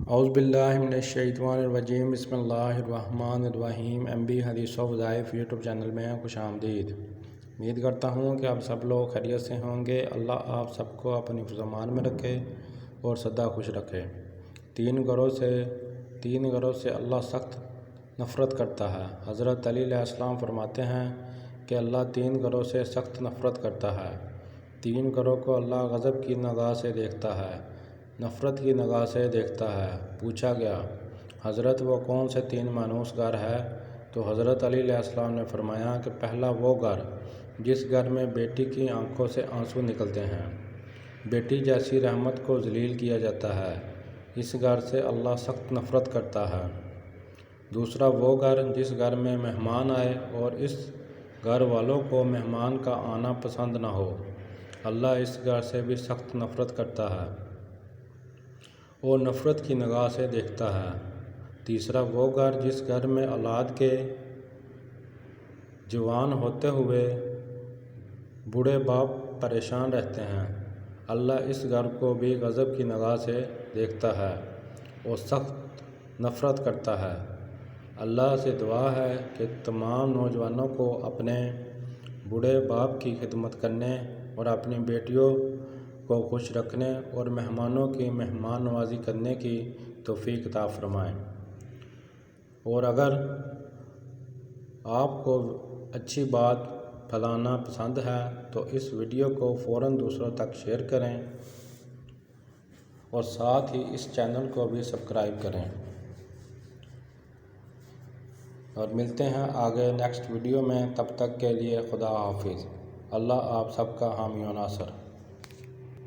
اعوذ باللہ من الشیطان الرجیم بسم اللہ الرحمن الرحیم MB حدیث و وظائف یوٹیوب چینل میں خوش آمدید۔ امید کرتا ہوں کہ آپ سب لوگ خیریت سے ہوں گے۔ اللہ آپ سب کو اپنی حفظ و امان میں رکھے اور سدا خوش رکھے۔ تین گھروں سے اللہ سخت نفرت کرتا ہے۔ حضرت علی علیہ السلام فرماتے ہیں کہ اللہ تین گھروں سے سخت نفرت کرتا ہے۔ تین گھروں کو اللہ غضب کی نگاہ سے دیکھتا ہے، نفرت کی نگاہ سے دیکھتا ہے۔ پوچھا گیا، حضرت وہ کون سے تین مانوس گھر ہے؟ تو حضرت علی علیہ السلام نے فرمایا کہ پہلا وہ گھر جس گھر میں بیٹی کی آنکھوں سے آنسو نکلتے ہیں، بیٹی جیسی رحمت کو ذلیل کیا جاتا ہے، اس گھر سے اللہ سخت نفرت کرتا ہے۔ دوسرا وہ گھر جس گھر میں مہمان آئے اور اس گھر والوں کو مہمان کا آنا پسند نہ ہو، اللہ اس گھر سے بھی سخت نفرت کرتا ہے اور نفرت کی نگاہ سے دیکھتا ہے۔ تیسرا وہ گھر جس گھر میں اولاد کے جوان ہوتے ہوئے بوڑھے باپ پریشان رہتے ہیں، اللہ اس گھر کو بھی غضب کی نگاہ سے دیکھتا ہے اور سخت نفرت کرتا ہے۔ اللہ سے دعا ہے کہ تمام نوجوانوں کو اپنے بوڑھے باپ کی خدمت کرنے اور اپنی بیٹیوں کو خوش رکھنے اور مہمانوں کی مہمان نوازی کرنے کی توفیق عطا فرمائے۔ اور اگر آپ کو اچھی بات پھیلانا پسند ہے تو اس ویڈیو کو فوراً دوسروں تک شیئر کریں اور ساتھ ہی اس چینل کو بھی سبسکرائب کریں۔ اور ملتے ہیں آگے نیکسٹ ویڈیو میں، تب تک کے لیے خدا حافظ۔ اللہ آپ سب کا حامی و ناصر۔